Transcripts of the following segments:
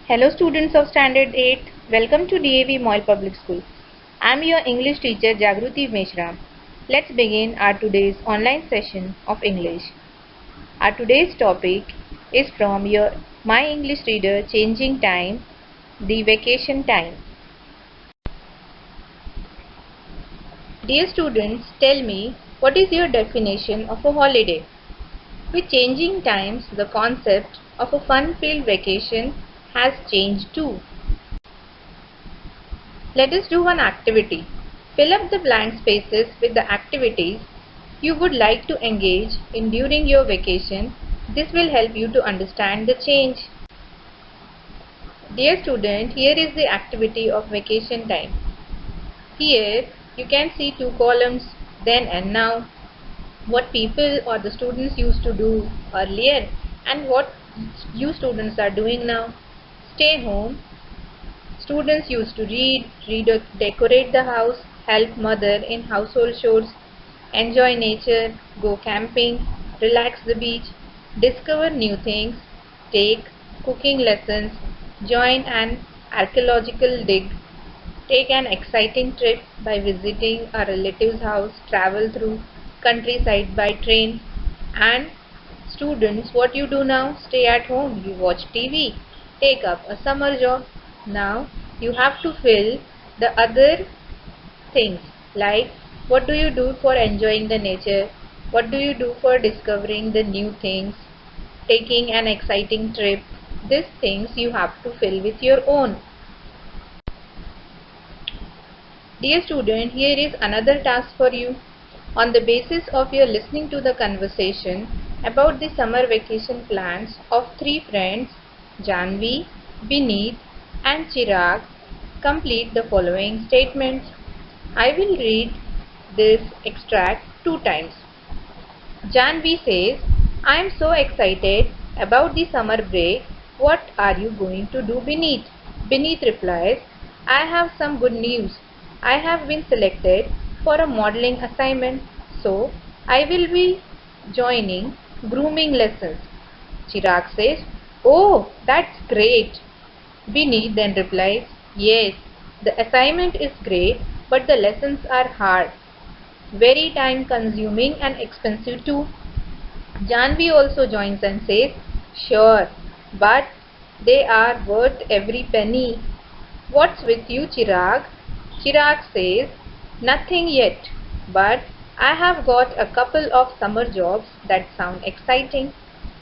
Hello students of Standard 8, welcome to DAV Moyle Public School. I am your English teacher Jagruti Meshram. Let's begin our today's online session of English. Our today's topic is from your My English Reader Changing Time, the Vacation Time. Dear students, tell me, what is your definition of a holiday? With changing times, the concept of a fun-filled vacation has changed too. Let us do one activity. Fill up the blank spaces with the activities you would like to engage in during your vacation. This will help you to understand the change. Dear student, here is the activity of vacation time. Here you can see two columns, then and now, what people or the students used to do earlier and what you students are doing now. Stay home. Students used to read, decorate the house, help mother in household chores, enjoy nature, go camping, relax the beach, discover new things, take cooking lessons, join an archaeological dig, take an exciting trip by visiting a relative's house, travel through countryside by train. And students, what you do now? Stay at home, you watch TV, take up a summer job. Now you have to fill the other things, like what do you do for enjoying the nature, what do you do for discovering the new things, taking an exciting trip. These things you have to fill with your own. Dear student, here is another task for you. On the basis of your listening to the conversation about the summer vacation plans of three friends, Janvi, Bineet and Chirag, complete the following statements. I will read this extract 2 times. Janvi says, I am so excited about the summer break. What are you going to do, Bineet? Bineet replies, I have some good news. I have been selected for a modeling assignment, so I will be joining grooming lessons. Chirag says, oh, that's great. Bineet then replies, yes, the assignment is great, but the lessons are hard, very time consuming and expensive too. Janvi also joins and says, sure, but they are worth every penny. What's with you, Chirag? Chirag says, nothing yet, but I have got a couple of summer jobs that sound exciting.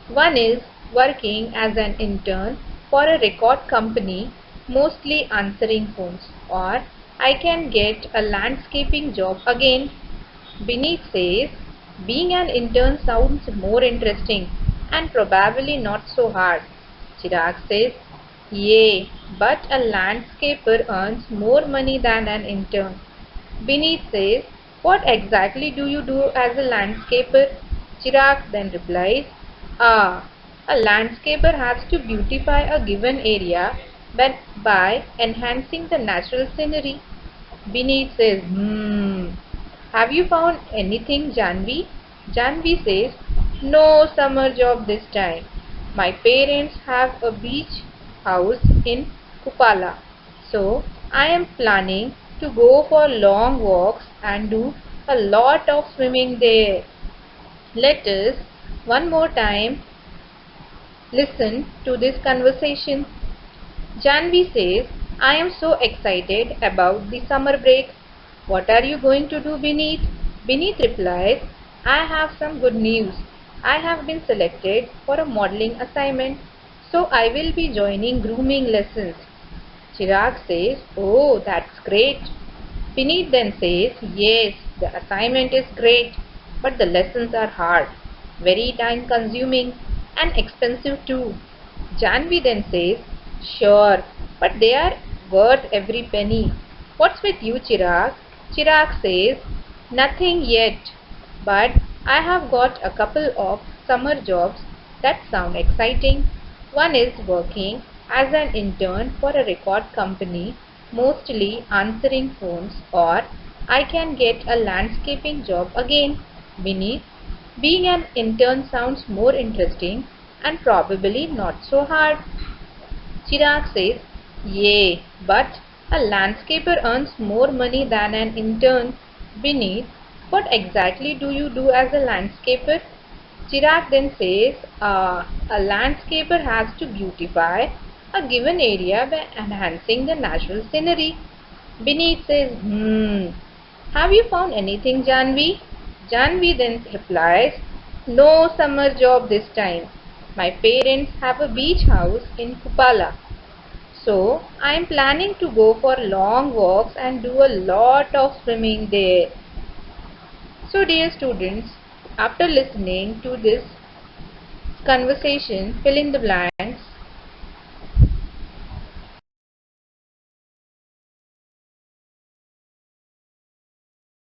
One is working as an intern for a record company, mostly answering phones, or I can get a landscaping job again. Bineet says, being an intern sounds more interesting and probably not so hard. Chirag says, yay, but a landscaper earns more money than an intern. Bineet says, what exactly do you do as a landscaper? Chirag then replies, a landscaper has to beautify a given area by enhancing the natural scenery. Bineet says, have you found anything, Janvi? Janvi says, no summer job this time. My parents have a beach house in Kupala, so I am planning to go for long walks and do a lot of swimming there. Let us one more time listen to this conversation. Janvi says, I am so excited about the summer break. What are you going to do, Bineet? Bineet replies, I have some good news. I have been selected for a modeling assignment, so I will be joining grooming lessons. Chirag says, oh, that's great. Bineet then says, yes, the assignment is great, but the lessons are hard, very time consuming and expensive too. Janvi then says, sure, but they are worth every penny. What's with you, Chirag? Chirag says, nothing yet, but I have got a couple of summer jobs that sound exciting. One is working as an intern for a record company, mostly answering phones, or I can get a landscaping job again. Bineet, being an intern sounds more interesting and probably not so hard. Chirag says, "Yay, but a landscaper earns more money than an intern." Beneath, "What exactly do you do as a landscaper?" Chirag then says, "A landscaper has to beautify a given area by enhancing the natural scenery." Beneath says, "Have you found anything, Janvi?" Janvi then replies, "No summer job this time. My parents have a beach house in Kupala. So I am planning to go for long walks and do a lot of swimming there." So dear students, after listening to this conversation, fill in the blanks.